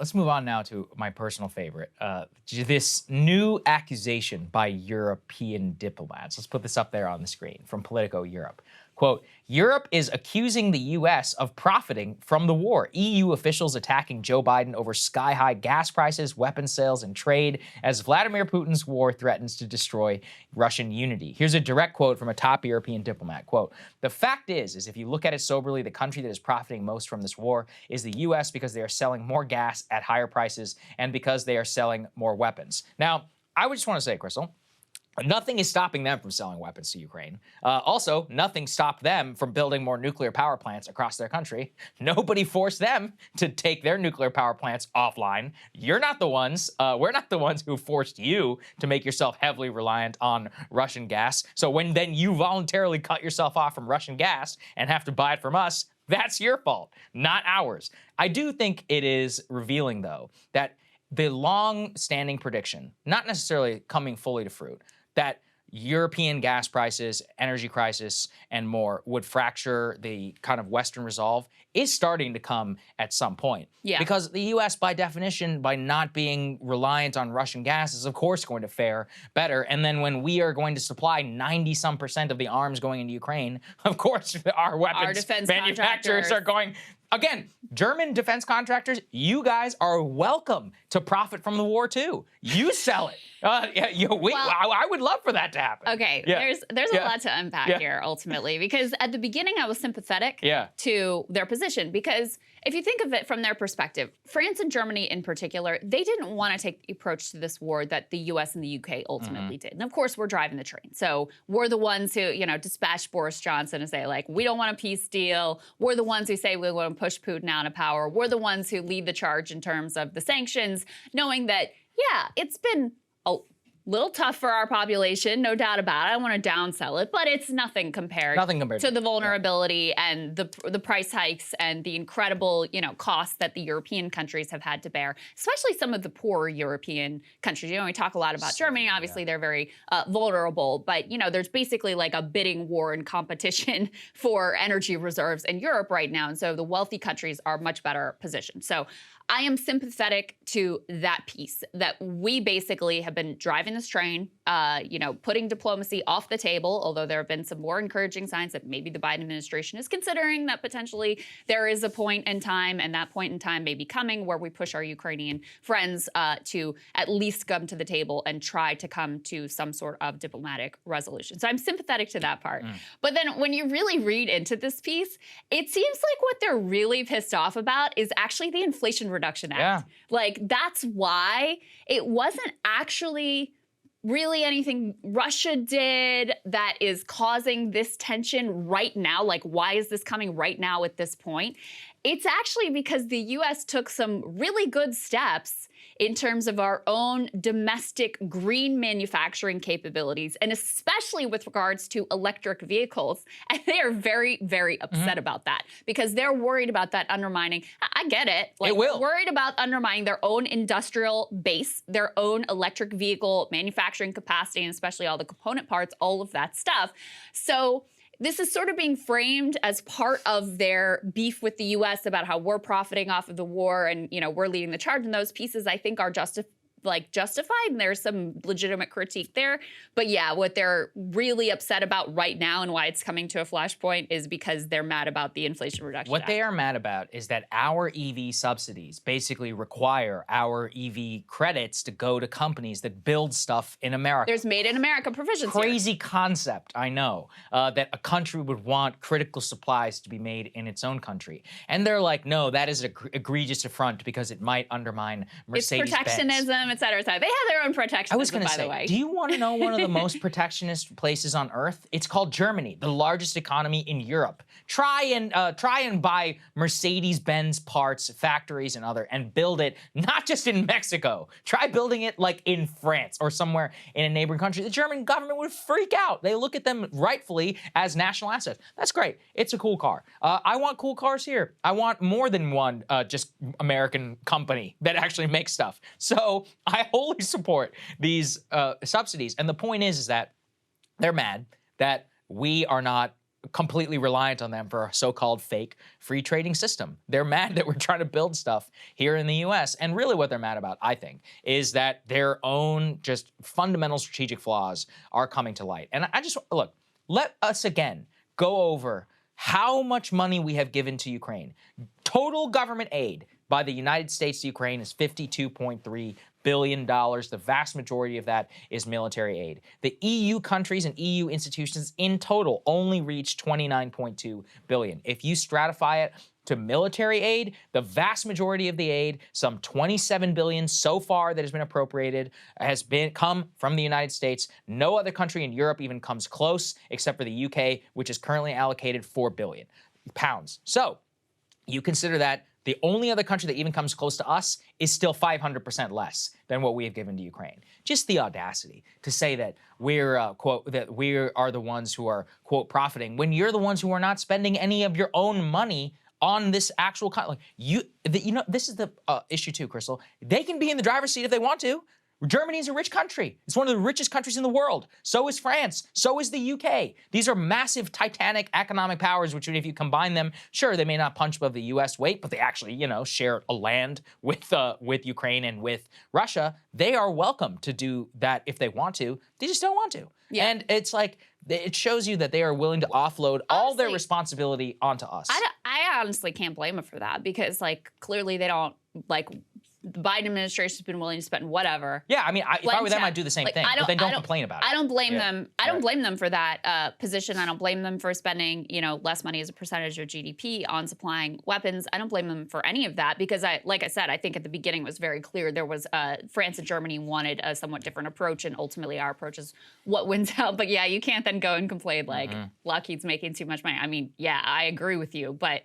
let's move on now to my personal favorite. This new accusation by European diplomats. Let's put this up there on the screen from Politico Europe. Quote, Europe is accusing the U.S. of profiting from the war. EU officials attacking Joe Biden over sky-high gas prices, weapons sales, and trade as Vladimir Putin's war threatens to destroy Russian unity. Here's a direct quote from a top European diplomat. Quote, the fact is if you look at it soberly, the country that is profiting most from this war is the U.S. because they are selling more gas at higher prices and because they are selling more weapons. Now, I would just want to say, Krystal, nothing is stopping them from selling weapons to Ukraine. Also, nothing stopped them from building more nuclear power plants across their country. Nobody forced them to take their nuclear power plants offline. You're not the ones. We're not the ones who forced you to make yourself heavily reliant on Russian gas. So when then you voluntarily cut yourself off from Russian gas and have to buy it from us, that's your fault, not ours. I do think it is revealing, though, that the long-standing prediction, not necessarily coming fully to fruit, that European gas prices, energy crisis, and more would fracture the kind of Western resolve is starting to come at some point. Yeah. Because the U.S., by definition, by not being reliant on Russian gas, is of course going to fare better. And then when we are going to supply 90-some% of the arms going into Ukraine, of course our weapons manufacturers are going. Again, German defense contractors, you guys are welcome to profit from the war too. You sell it. I would love for that to happen. Okay, there's a lot to unpack here ultimately, because at the beginning I was sympathetic to their position, because if you think of it from their perspective, France and Germany in particular, they didn't want to take the approach to this war that the US and the UK ultimately did. And of course, we're driving the train. So we're the ones who, dispatch Boris Johnson and say, like, we don't want a peace deal. We're the ones who say we want to push Putin out of power. We're the ones who lead the charge in terms of the sanctions, knowing that, yeah, it's been a little tough for our population, no doubt about it. I don't want to downsell it, but it's nothing compared to the vulnerability and the price hikes and the incredible, costs that the European countries have had to bear, especially some of the poorer European countries. We talk a lot about Germany. Obviously, they're very vulnerable, but, there's basically like a bidding war and competition for energy reserves in Europe right now. And so the wealthy countries are much better positioned. So I am sympathetic to that piece, that we basically have been driving this train, putting diplomacy off the table, although there have been some more encouraging signs that maybe the Biden administration is considering that potentially there is a point in time, and that point in time may be coming, where we push our Ukrainian friends to at least come to the table and try to come to some sort of diplomatic resolution. So I'm sympathetic to that part. But then when you really read into this piece, it seems like what they're really pissed off about is actually the Inflation Reduction Act. Yeah. Like, that's why it wasn't actually really anything Russia did that is causing this tension right now. Like, why is this coming right now at this point? It's actually because the U.S. took some really good steps in terms of our own domestic green manufacturing capabilities, and especially with regards to electric vehicles. And they are very, very upset about that, because they're worried about that undermining. I get it. Like, it will. Worried about undermining their own industrial base, their own electric vehicle manufacturing capacity, and especially all the component parts, all of that stuff. So this is sort of being framed as part of their beef with the U.S. about how we're profiting off of the war and, we're leading the charge. And those pieces, I think, are justified, and there's some legitimate critique there. But yeah, what they're really upset about right now and why it's coming to a flashpoint is because they're mad about the Inflation Reduction Act. What they are mad about is that our EV subsidies basically require our EV credits to go to companies that build stuff in America. There's Made in America provisions Crazy concept, I know, that a country would want critical supplies to be made in its own country. And they're like, no, that is an egregious affront because it might undermine Mercedes-Benz. It's protectionism, et cetera, et cetera. They have their own protectionism, by the way. Do you want to know one of the most protectionist places on earth? It's called Germany, the largest economy in Europe. Try and buy Mercedes-Benz parts, factories, and build it not just in Mexico. Try building it like in France or somewhere in a neighboring country. The German government would freak out. They look at them rightfully as national assets. That's great. It's a cool car. I want cool cars here. I want more than one just American company that actually makes stuff. So I wholly support these subsidies. And the point is that they're mad that we are not completely reliant on them for a so-called fake free trading system. They're mad that we're trying to build stuff here in the US. And really what they're mad about, I think, is that their own just fundamental strategic flaws are coming to light. And I just, look, let us again go over how much money we have given to Ukraine. Total government aid by the United States to Ukraine is $52.3 billion. The vast majority of that is military aid. The EU countries and EU institutions in total only reach $29.2 billion. If you stratify it to military aid, the vast majority of the aid, some $27 billion so far that has been appropriated, has come from the United States. No other country in Europe even comes close except for the UK, which is currently allocated £4 billion. So you consider that the only other country that even comes close to us is still 500% less than what we have given to Ukraine. Just the audacity to say that we're, quote, that we are the ones who are, quote, profiting when you're the ones who are not spending any of your own money on this actual, like this is the issue too, Krystal. They can be in the driver's seat if they want to. Germany is a rich country. It's one of the richest countries in the world. So is France. So is the UK. These are massive, titanic economic powers, which if you combine them, sure, they may not punch above the US weight, but they actually, share a land with Ukraine and with Russia. They are welcome to do that if they want to. They just don't want to. Yeah. And it's like, it shows you that they are willing to offload all their responsibility onto us. I honestly can't blame them for that because, clearly they don't, the Biden administration's been willing to spend whatever. Yeah, I mean, if I were them, I'd do the same thing. But then don't complain about it. I don't blame them. I don't blame them for that position. I don't blame them for spending, less money as a percentage of GDP on supplying weapons. I don't blame them for any of that because, like I said, I think at the beginning it was very clear there was France and Germany wanted a somewhat different approach, and ultimately our approach is what wins out. But yeah, you can't then go and complain Lockheed's making too much money. I mean, yeah, I agree with you, but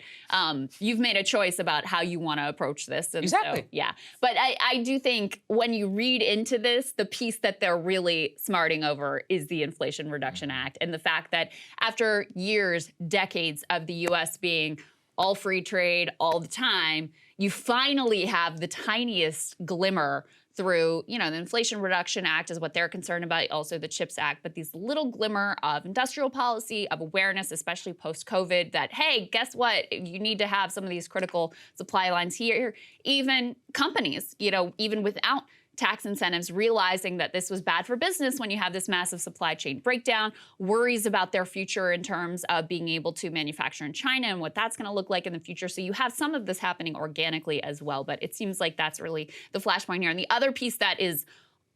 you've made a choice about how you want to approach this. And exactly. So, yeah. But I do think when you read into this, the piece that they're really smarting over is the Inflation Reduction Act and the fact that after years, decades of the U.S. being all free trade all the time, you finally have the tiniest glimmer through, the Inflation Reduction Act is what they're concerned about, also the CHIPS Act, but these little glimmer of industrial policy, of awareness, especially post-COVID, that, hey, guess what? You need to have some of these critical supply lines here. Even companies, even without tax incentives, realizing that this was bad for business when you have this massive supply chain breakdown, worries about their future in terms of being able to manufacture in China and what that's going to look like in the future. So you have some of this happening organically as well, but it seems like that's really the flashpoint here. And the other piece that is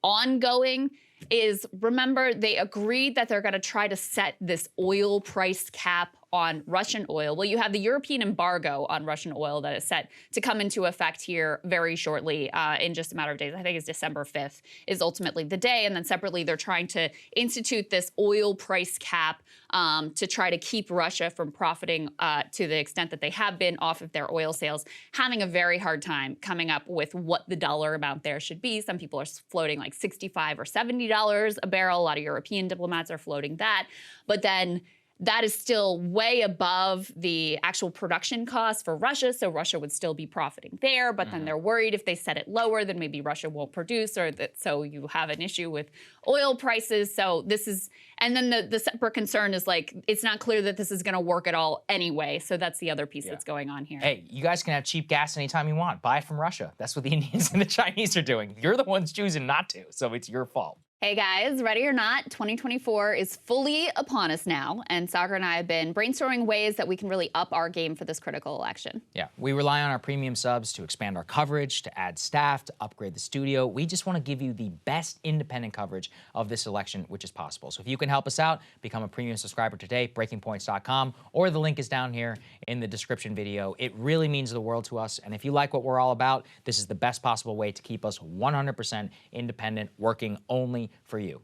ongoing is, remember, they agreed that they're going to try to set this oil price cap on Russian oil. Well, you have the European embargo on Russian oil that is set to come into effect here very shortly in just a matter of days. I think it's December 5th is ultimately the day. And then separately, they're trying to institute this oil price cap to try to keep Russia from profiting to the extent that they have been off of their oil sales, having a very hard time coming up with what the dollar amount there should be. Some people are floating like $65 or $70 a barrel. A lot of European diplomats are floating that. But then that is still way above the actual production costs for Russia, so Russia would still be profiting there, but then they're worried if they set it lower, then maybe Russia won't produce, or so you have an issue with oil prices. So this is, and then the separate concern is it's not clear that this is gonna work at all anyway, so that's the other piece that's going on here. Hey, you guys can have cheap gas anytime you want. Buy it from Russia. That's what the Indians and the Chinese are doing. You're the ones choosing not to, so it's your fault. Hey guys, ready or not, 2024 is fully upon us now, and Saagar and I have been brainstorming ways that we can really up our game for this critical election. Yeah, we rely on our premium subs to expand our coverage, to add staff, to upgrade the studio. We just want to give you the best independent coverage of this election, which is possible. So if you can help us out, become a premium subscriber today, breakingpoints.com, or the link is down here in the description video. It really means the world to us, and if you like what we're all about, this is the best possible way to keep us 100% independent, working only for you.